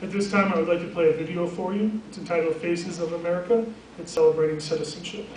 At this time, I would like to play a video for you. It's entitled Faces of America. It's celebrating citizenship.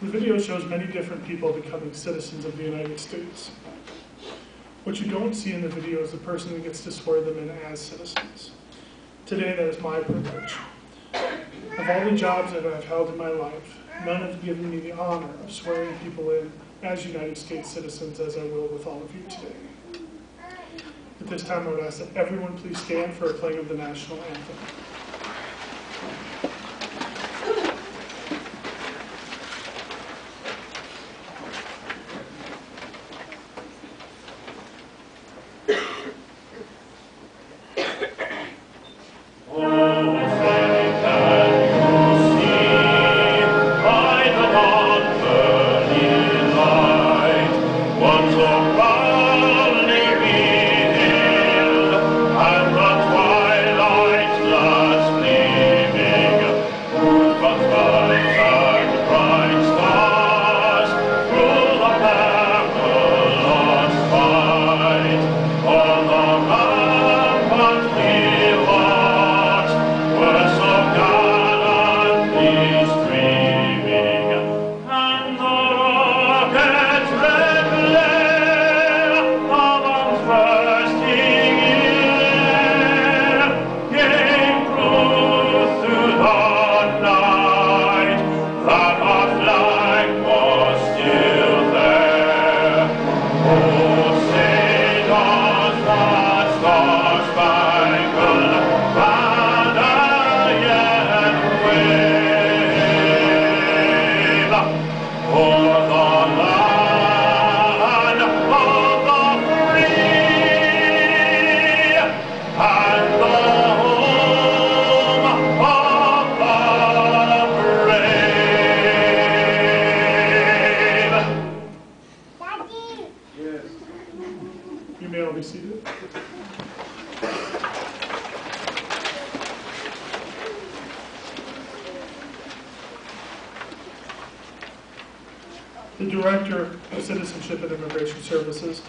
The video shows many different people becoming citizens of the United States. What you don't see in the video is the person who gets to swear them in as citizens. Today, that is my privilege. Of all the jobs that I've held in my life, none have given me the honor of swearing people in as United States citizens as I will with all of you today. At this time, I would ask that everyone please stand for a playing of the national anthem. The Director of Citizenship and Immigration Services,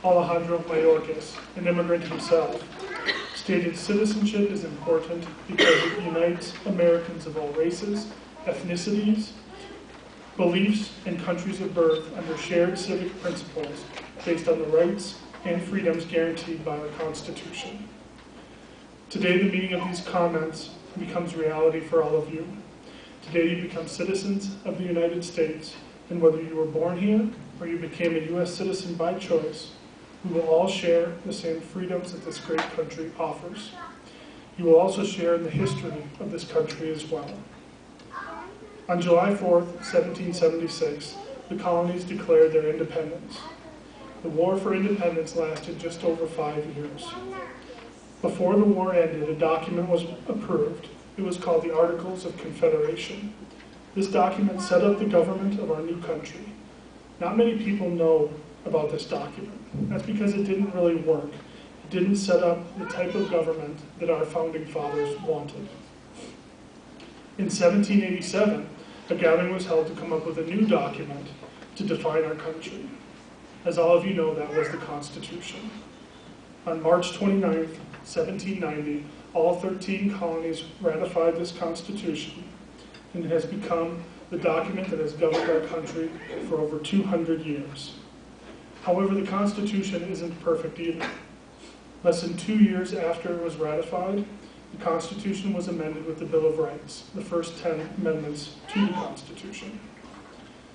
an immigrant himself, stated citizenship is important because it unites Americans of all races, ethnicities, beliefs, and countries of birth under shared civic principles based on the rights and freedoms guaranteed by our Constitution. Today, the meaning of these comments becomes reality for all of you. Today, you become citizens of the United States, and whether you were born here or you became a U.S. citizen by choice, we will all share the same freedoms that this great country offers. You will also share in the history of this country as well. On July 4th, 1776, the colonies declared their independence. The War for Independence lasted just over 5 years. Before the war ended, a document was approved. It was called the Articles of Confederation. This document set up the government of our new country. Not many people know about this document. That's because it didn't really work. It didn't set up the type of government that our founding fathers wanted. In 1787, a gathering was held to come up with a new document to define our country. As all of you know, that was the Constitution. On March 29th, 1790, all 13 colonies ratified this Constitution, and it has become the document that has governed our country for over 200 years. However, the Constitution isn't perfect either. Less than 2 years after it was ratified, the Constitution was amended with the Bill of Rights, the first 10 amendments to the Constitution.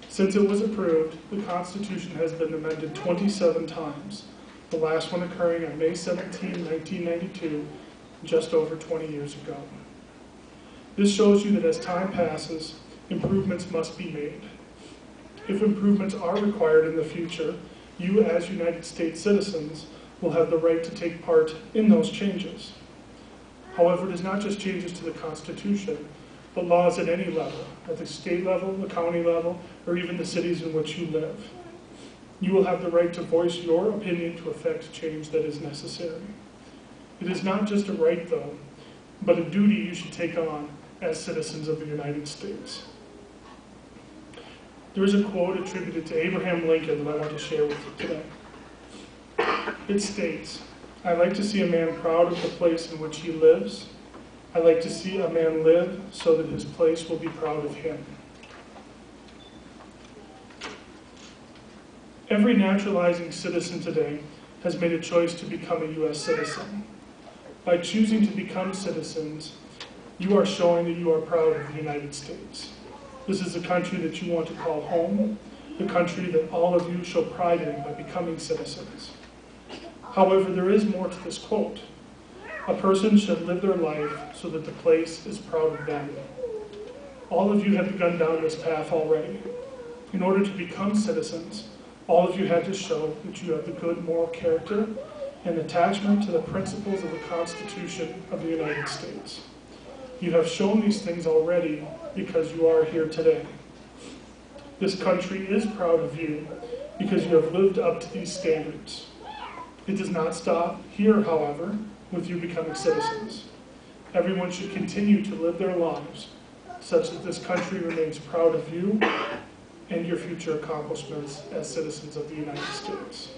Since it was approved, the Constitution has been amended 27 times, the last one occurring on May 17, 1992, just over 20 years ago. This shows you that as time passes, improvements must be made. If improvements are required in the future, you as United States citizens will have the right to take part in those changes. However, it is not just changes to the Constitution, but laws at any level, at the state level, the county level, or even the cities in which you live. You will have the right to voice your opinion to effect change that is necessary. It is not just a right, though, but a duty you should take on as citizens of the United States. There is a quote attributed to Abraham Lincoln that I want to share with you today. It states, "I like to see a man proud of the place in which he lives. I like to see a man live so that his place will be proud of him." Every naturalizing citizen today has made a choice to become a U.S. citizen. By choosing to become citizens, you are showing that you are proud of the United States. This is a country that you want to call home, the country that all of you show pride in by becoming citizens. However, there is more to this quote. A person should live their life so that the place is proud of them. All of you have begun down this path already. In order to become citizens, all of you had to show that you have the good moral character and attachment to the principles of the Constitution of the United States. You have shown these things already because you are here today. This country is proud of you because you have lived up to these standards. It does not stop here, however, with you becoming citizens. Everyone should continue to live their lives such that this country remains proud of you and your future accomplishments as citizens of the United States.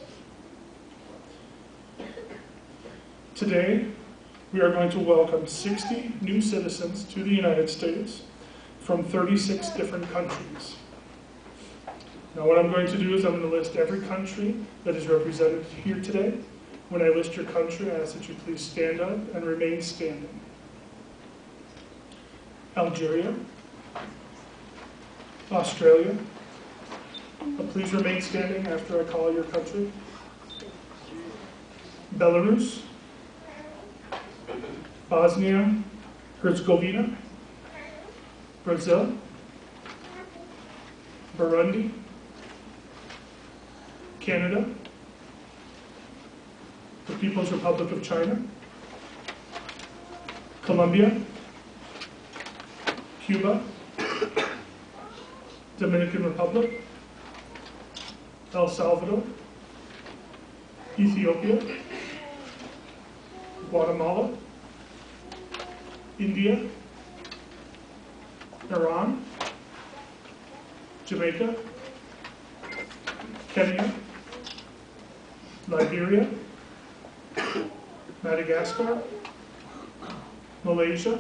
Today, we are going to welcome 60 new citizens to the United States from 36 different countries. Now what I'm going to do is I'm going to list every country that is represented here today. When I list your country, I ask that you please stand up and remain standing. Algeria, Australia, please remain standing after I call your country. Belarus, Bosnia, Herzegovina, Brazil, Burundi, Canada, the People's Republic of China, Colombia, Cuba, Dominican Republic, El Salvador, Ethiopia, Guatemala, India, Iran, Jamaica, Kenya, Liberia, Madagascar, Malaysia,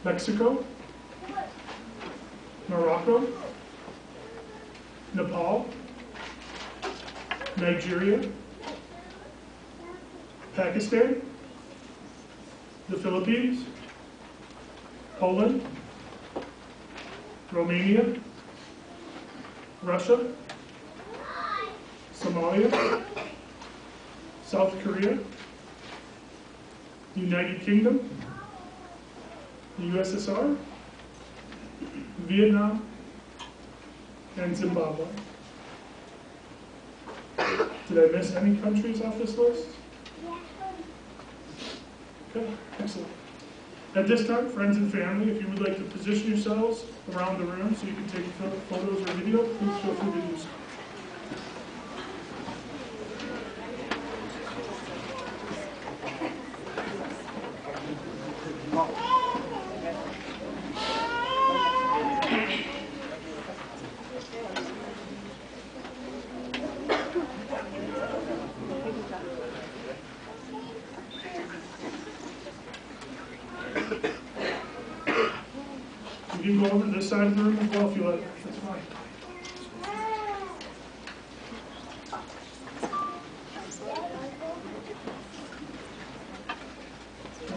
Mexico, Morocco, Nepal, Nigeria, Pakistan, the Philippines, Poland, Romania, Russia, Somalia, South Korea, United Kingdom, the USSR, Vietnam, and Zimbabwe. Did I miss any countries off this list? Okay, excellent. At this time, friends and family, if you would like to position yourselves around the room so you can take photos or video, please feel free to do so. You can go over to this side of the room as well if you like. That's fine.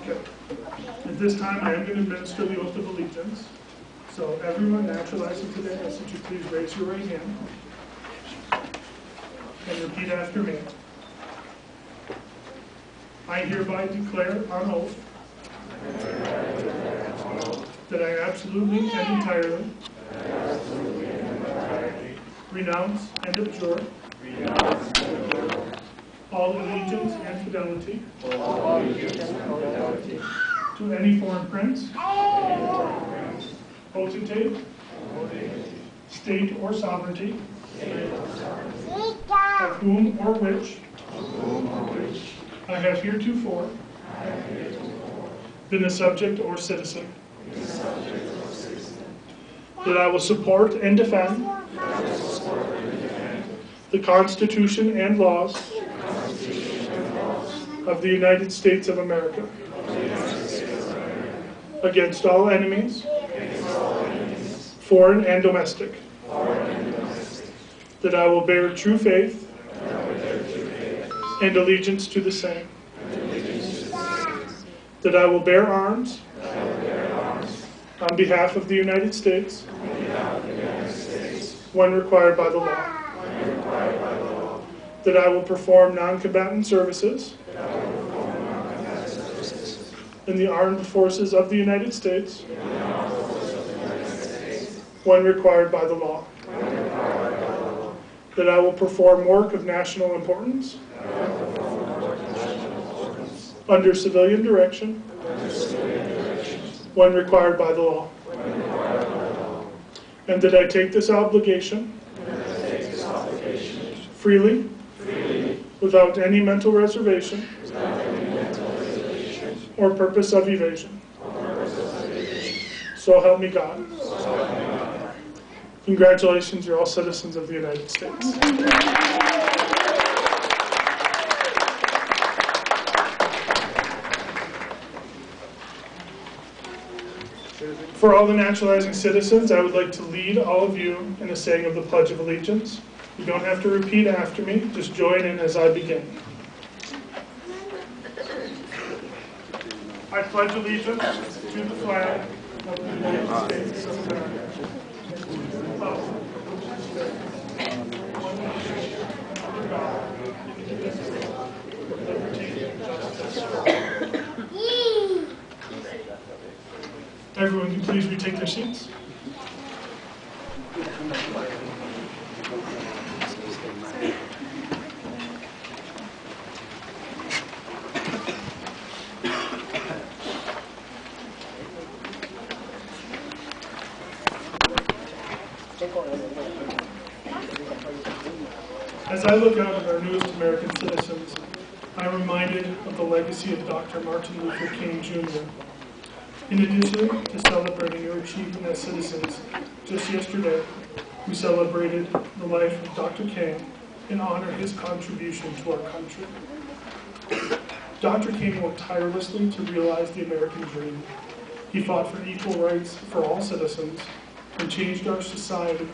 Okay. At this time, I am going to administer the oath of allegiance. So everyone naturalizing today, I ask that you please raise your right hand and repeat after me. I hereby declare on oath that I absolutely and entirely renounce and abjure all allegiance and fidelity to any foreign prince, potentate, state or sovereignty, of whom or which I have heretofore been a subject or citizen. That I will support and defend the Constitution and laws of the United States of America against all enemies, foreign and domestic. That I will bear true faith and allegiance to the same. That I will bear arms on behalf of the United States when required by the law. that I will perform non-combatant services in the armed forces of the United States when required by the law. That I will perform work of national importance under civilian direction when required by the law. And that I take this obligation freely, without any mental reservation or purpose of evasion. So help me God. Congratulations, you're all citizens of the United States. For all the naturalizing citizens, I would like to lead all of you in a saying of the Pledge of Allegiance. You don't have to repeat after me, just join in as I begin. I pledge allegiance to the flag of the United States of America. Everyone can please retake their seats. As I look out at our newest American citizens, I am reminded of the legacy of Dr. Martin Luther King Jr. In addition to celebrating your achievement as citizens, just yesterday, we celebrated the life of Dr. King and honored his contribution to our country. Dr. King worked tirelessly to realize the American dream. He fought for equal rights for all citizens and changed our society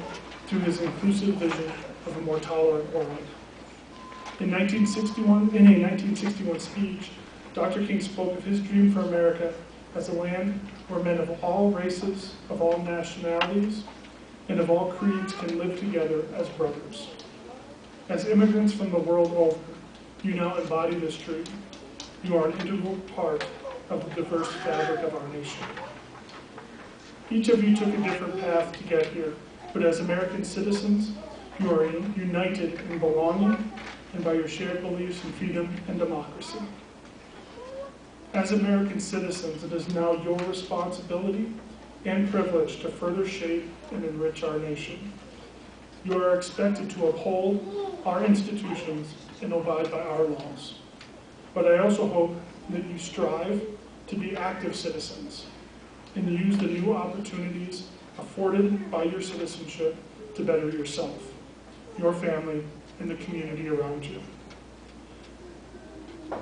through his inclusive vision of a more tolerant world. In a 1961 speech, Dr. King spoke of his dream for America as a land where men of all races, of all nationalities, and of all creeds can live together as brothers. As immigrants from the world over, you now embody this dream. You are an integral part of the diverse fabric of our nation. Each of you took a different path to get here, but as American citizens, you are united in belonging and by your shared beliefs in freedom and democracy. As American citizens, it is now your responsibility and privilege to further shape and enrich our nation. You are expected to uphold our institutions and abide by our laws. But I also hope that you strive to be active citizens and use the new opportunities afforded by your citizenship to better yourself, your family, and the community around you.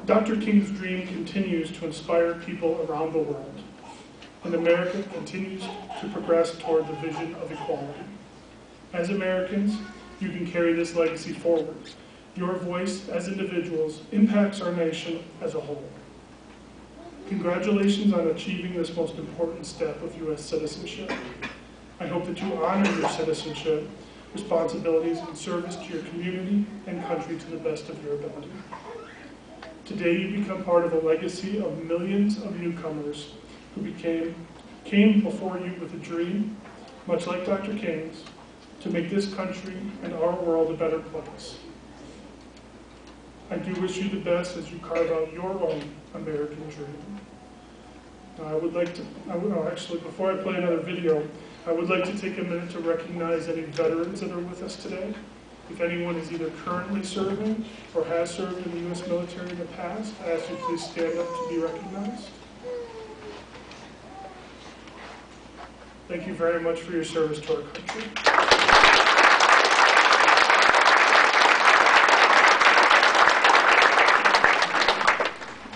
Dr. King's dream continues to inspire people around the world, and America continues to progress toward the vision of equality. As Americans, you can carry this legacy forward. Your voice as individuals impacts our nation as a whole. Congratulations on achieving this most important step of U.S. citizenship. I hope that you honor your citizenship responsibilities in service to your community and country to the best of your ability. Today you become part of a legacy of millions of newcomers who came before you with a dream, much like Dr. King's, to make this country and our world a better place. I do wish you the best as you carve out your own American dream. Actually, before I play another video, I would like to take a minute to recognize any veterans that are with us today. If anyone is either currently serving or has served in the U.S. military in the past, I ask you please stand up to be recognized. Thank you very much for your service to our country.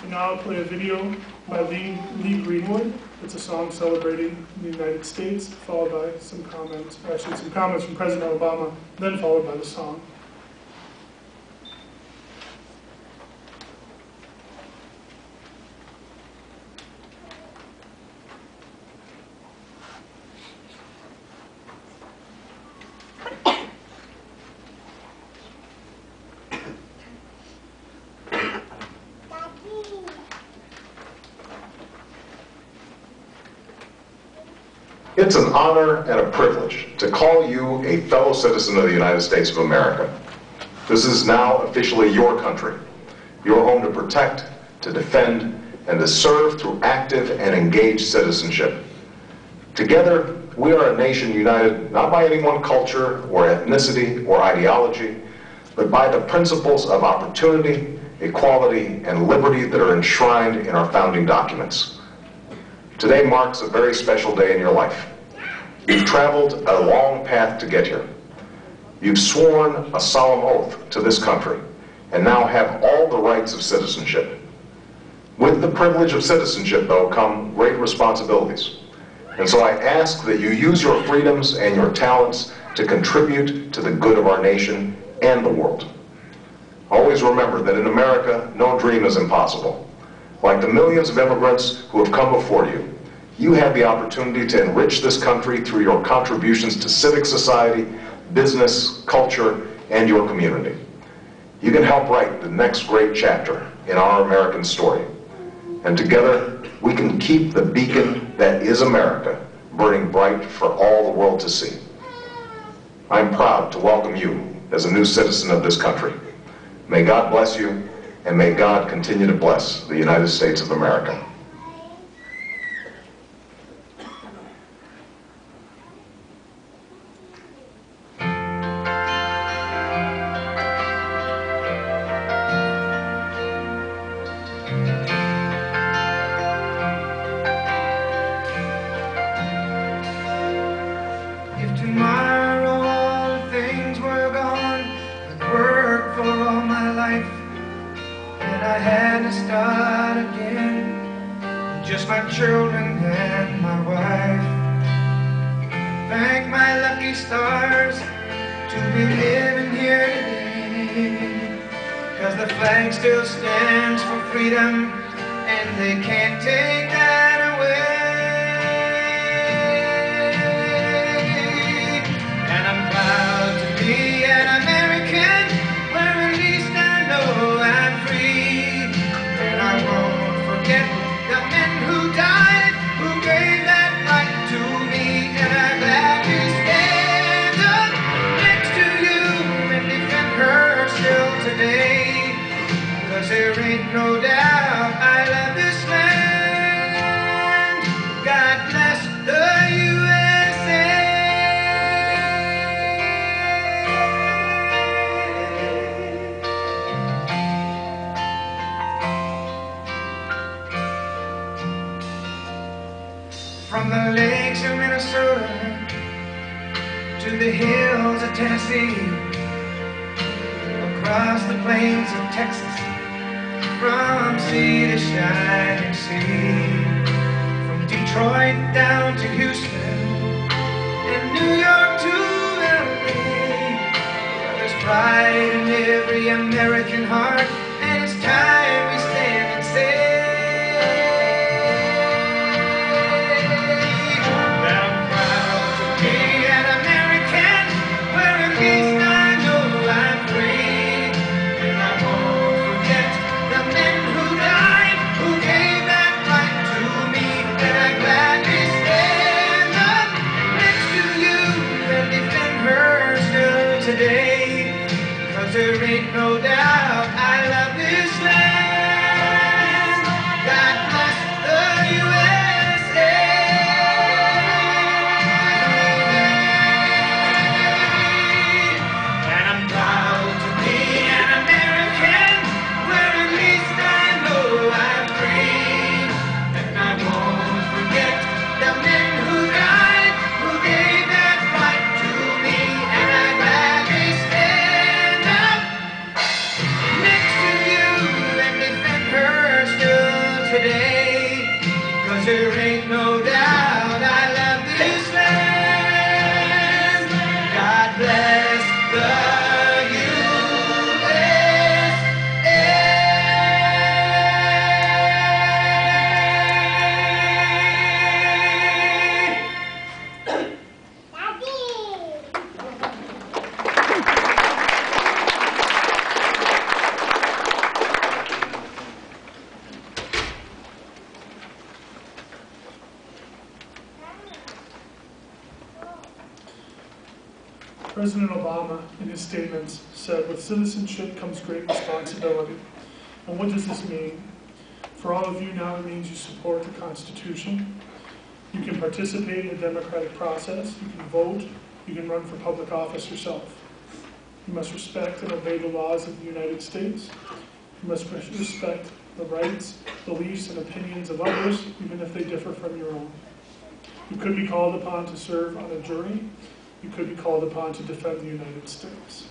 And now I'll play a video by Lee Greenwood. It's a song celebrating the United States, followed by some comments from President Obama, then followed by the song. It's an honor and a privilege to call you a fellow citizen of the United States of America. This is now officially your country, your home to protect, to defend, and to serve through active and engaged citizenship. Together, we are a nation united not by any one culture or ethnicity or ideology, but by the principles of opportunity, equality, and liberty that are enshrined in our founding documents. Today marks a very special day in your life. You've traveled a long path to get here. You've sworn a solemn oath to this country and now have all the rights of citizenship. With the privilege of citizenship, though, come great responsibilities. And so I ask that you use your freedoms and your talents to contribute to the good of our nation and the world. Always remember that in America, no dream is impossible. Like the millions of immigrants who have come before you, you have the opportunity to enrich this country through your contributions to civic society, business, culture, and your community. You can help write the next great chapter in our American story. And together, we can keep the beacon that is America burning bright for all the world to see. I'm proud to welcome you as a new citizen of this country. May God bless you, and may God continue to bless the United States of America. If tomorrow all things were gone, I'd work for all my life, and I had to start again, just my children and my wife. Thank my lucky stars to be living here today, 'cause the flag still stands for freedom, and they can't take that away. And I'm proud to be an American, where at least I know I'm free. And I won't forget the men who died, who gave that right to me. And I'm glad to stand up next to you and defend her still today, 'cause there ain't no doubt I love this land. God bless the USA. From the lakes of Minnesota to the hills of Tennessee, across the plains of Texas, from sea to shining sea, from Detroit down to Houston, and New York to LA. There's pride in every American heart, and it's time we stand and say that I'm proud to be an American, where at least I know I'm free. And I won't forget the men who died, who gave that right to me. And I'm glad to stand up next to you and defend her still today, 'cause there ain't no doubt I love this land. President Obama, in his statements, said, "With citizenship comes great responsibility." And what does this mean? For all of you now, it means you support the Constitution. You can participate in the democratic process. You can vote. You can run for public office yourself. You must respect and obey the laws of the United States. You must respect the rights, beliefs, and opinions of others, even if they differ from your own. You could be called upon to serve on a jury. You could be called upon to defend the United States.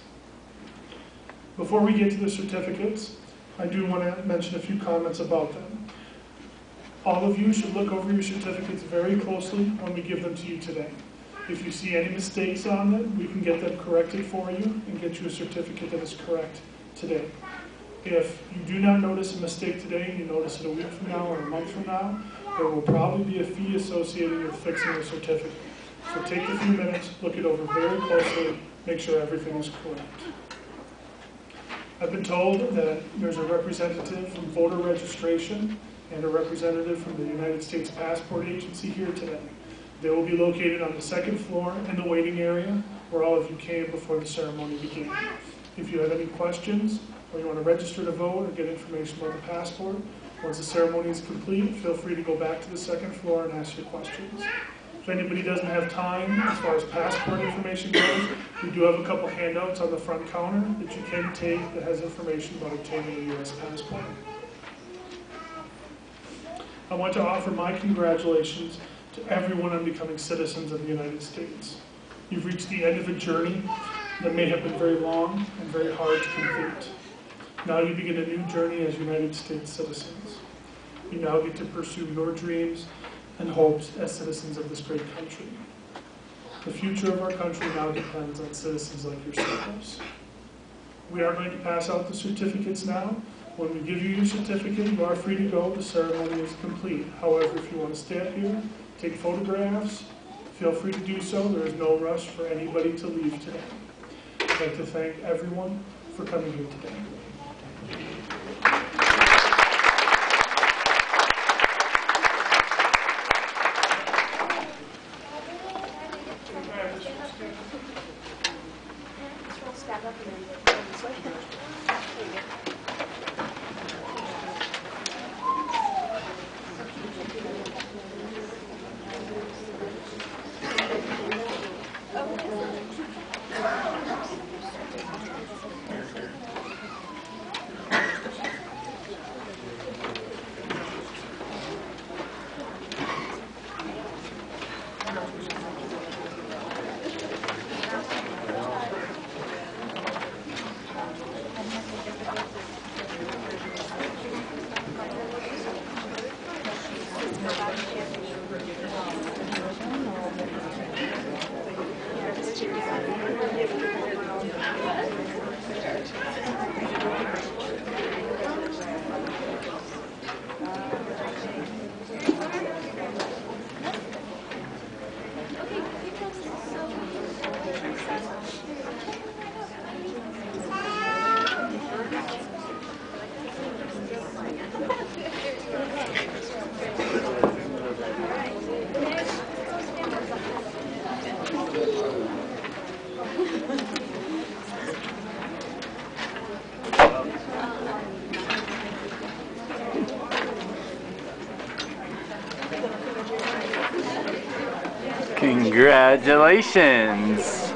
Before we get to the certificates, I do want to mention a few comments about them. All of you should look over your certificates very closely when we give them to you today. If you see any mistakes on them, we can get them corrected for you and get you a certificate that is correct today. If you do not notice a mistake today and you notice it a week from now or a month from now, there will probably be a fee associated with fixing the certificate. So take a few minutes, look it over very closely, make sure everything is correct. I've been told that there's a representative from voter registration and a representative from the United States Passport Agency here today. They will be located on the second floor in the waiting area where all of you came before the ceremony began. If you have any questions or you want to register to vote or get information about the passport, once the ceremony is complete, feel free to go back to the second floor and ask your questions. If anybody doesn't have time, as far as passport information goes, we do have a couple handouts on the front counter that you can take that has information about obtaining a U.S. passport. I want to offer my congratulations to everyone on becoming citizens of the United States. You've reached the end of a journey that may have been very long and very hard to complete. Now you begin a new journey as United States citizens. You now get to pursue your dreams and hopes as citizens of this great country. The future of our country now depends on citizens like yourselves. We are going to pass out the certificates now. When we give you your certificate, you are free to go. The ceremony is complete. However, if you want to stay up here, take photographs, feel free to do so. There is no rush for anybody to leave today. I'd like to thank everyone for coming here today. Congratulations!